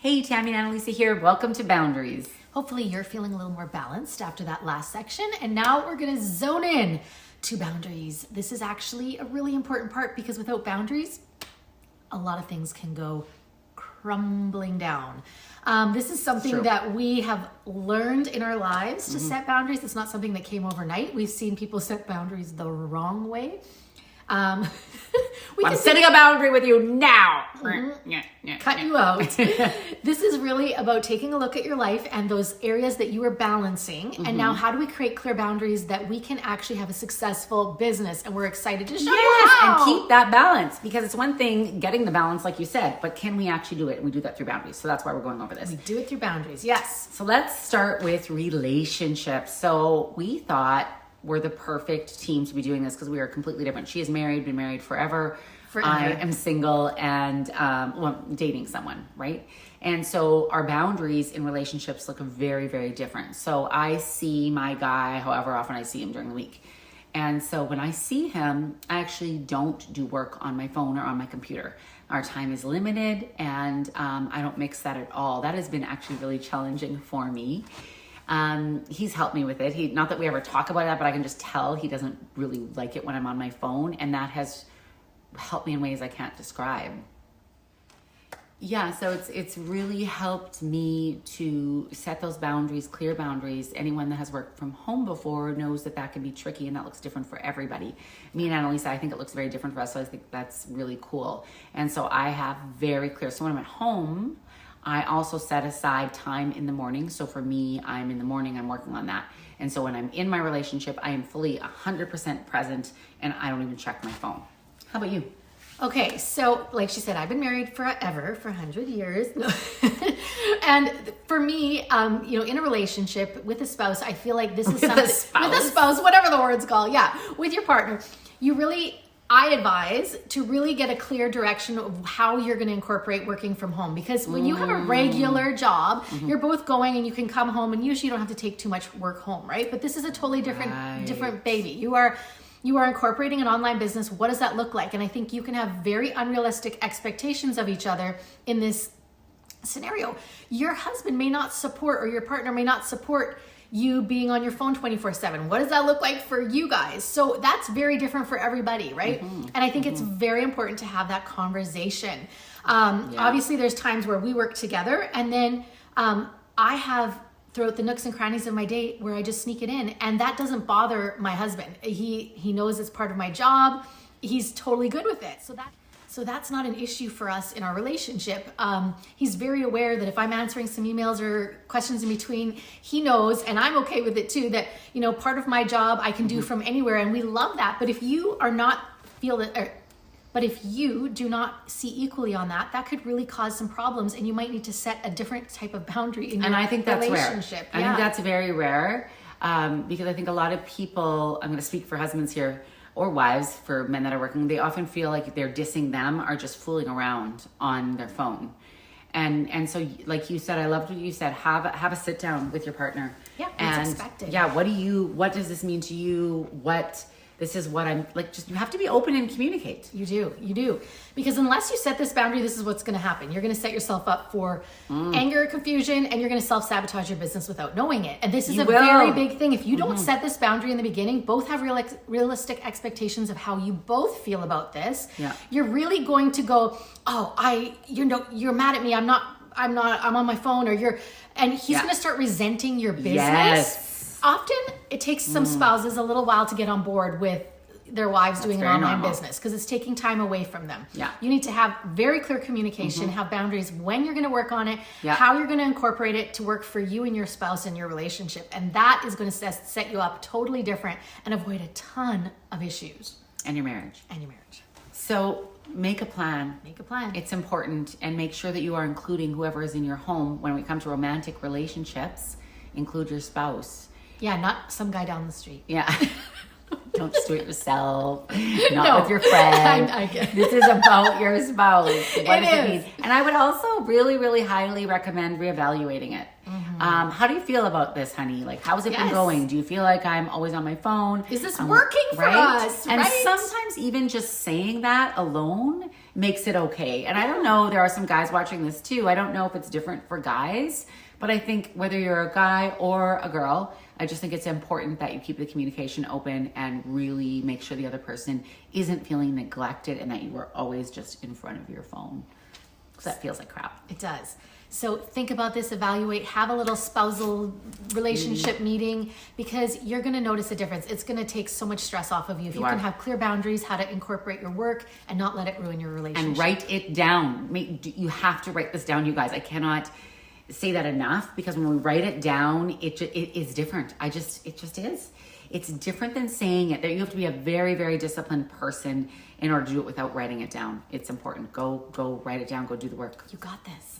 Hey, Tammy and Annalisa here. Welcome to Boundaries. Hopefully you're feeling a little more balanced after that last section. And now we're gonna zone in to boundaries. This is actually a really important part because without boundaries, a lot of things can go crumbling down. This is something that we have learned in our lives to set boundaries. It's not something that came overnight. We've seen people set boundaries the wrong way. I'm setting a boundary with you now. Cut you out. This is really about taking a look at your life and those areas that you are balancing. And now how do we create clear boundaries that we can actually have a successful business? And we're excited to show you how. And keep that balance, because it's one thing getting the balance, like you said, but can we actually do it? And we do that through boundaries. So that's why we're going over this. We do it through boundaries, yes. So let's start with relationships. So we thought we're the perfect team to be doing this because we are completely different. She is married, been married forever. I am single and dating someone, right? And so our boundaries in relationships look very, very different. So I see my guy however often I see him during the week. And so when I see him, I actually don't do work on my phone or on my computer. Our time is limited and I don't mix that at all. That has been actually really challenging for me. He's helped me with it. Not that we ever talk about that, but I can just tell he doesn't really like it when I'm on my phone. And that has helped me in ways I can't describe. Yeah, so it's really helped me to set those boundaries, clear boundaries. Anyone that has worked from home before knows that that can be tricky and that looks different for everybody. Me and Annalisa, I think it looks very different for us, so I think that's really cool. And so I have very clear, so when I'm at home, I also set aside time in the morning. So for me, I'm in the morning, I'm working on that. And so when I'm in my relationship, I am fully 100% present and I don't even check my phone. How about you? Okay, so like she said, I've been married forever, for 100 years. And for me, in a relationship with a spouse, I feel like this is something, with a spouse, whatever the word's called, with your partner, I advise to really get a clear direction of how you're going to incorporate working from home. Because when you have a regular job, you're both going and you can come home and usually you don't have to take too much work home, right? But this is a totally different baby. You are incorporating an online business. What does that look like? And I think you can have very unrealistic expectations of each other in this scenario. Your husband may not support, or your partner may not support you being on your phone 24/7. What does that look like for you guys? So that's very different for everybody, right? And I think it's very important to have that conversation. Obviously there's times where we work together, and then I have throughout the nooks and crannies of my day where I just sneak it in, and that doesn't bother my husband. He knows it's part of my job. He's totally good with it. So that's not an issue for us in our relationship. He's very aware that if I'm answering some emails or questions in between, he knows, and I'm okay with it too, that, part of my job I can do from anywhere, and we love that. But if you do not see equally on that, that could really cause some problems, and you might need to set a different type of boundary in your relationship. I think that's very rare, because I think a lot of people, I'm going to speak for husbands here, or wives, for men that are working, they often feel like they're dissing them or just fooling around on their phone. And so, like you said, I loved what you said, have a sit down with your partner. Yeah, it's expected. Yeah, what does this mean to you? This is what I'm like, just, you have to be open and communicate. You do. Because unless you set this boundary, this is what's going to happen. You're going to set yourself up for anger, confusion, and you're going to self-sabotage your business without knowing it. And this is very big thing. If you don't set this boundary in the beginning, both have realistic expectations of how you both feel about this. Yeah. You're really going to go, you're mad at me. I'm on my phone, and he's going to start resenting your business. Yes. Often it takes some spouses a little while to get on board with their wives doing an online business because it's taking time away from them. Yeah. You need to have very clear communication, have boundaries when you're going to work on it, how you're going to incorporate it to work for you and your spouse and your relationship. And that is going to set you up totally different and avoid a ton of issues. And your marriage. So make a plan. It's important, and make sure that you are including whoever is in your home. When we come to romantic relationships, include your spouse. Yeah, not some guy down the street. Yeah. Don't just do it yourself. Not with your friend. I get it. This is about your spouse. What does it is. mean? And I would also really, really highly recommend reevaluating it. How do you feel about this, honey? Like, how's it been going? Do you feel like I'm always on my phone? Is this working for us? And sometimes even just saying that alone makes it okay. And I don't know, there are some guys watching this too. I don't know if it's different for guys, but I think whether you're a guy or a girl, I just think it's important that you keep the communication open and really make sure the other person isn't feeling neglected and that you are always just in front of your phone. Because that feels like crap. It does. So think about this, evaluate, have a little spousal relationship meeting, because you're going to notice a difference. It's going to take so much stress off of you. If you can have clear boundaries, how to incorporate your work and not let it ruin your relationship. And write it down. You have to write this down, you guys. I cannot say that enough, because when we write it down, it is different. It just is. It's different than saying it. You have to be a very, very disciplined person in order to do it without writing it down. It's important. Go write it down. Go do the work. You got this.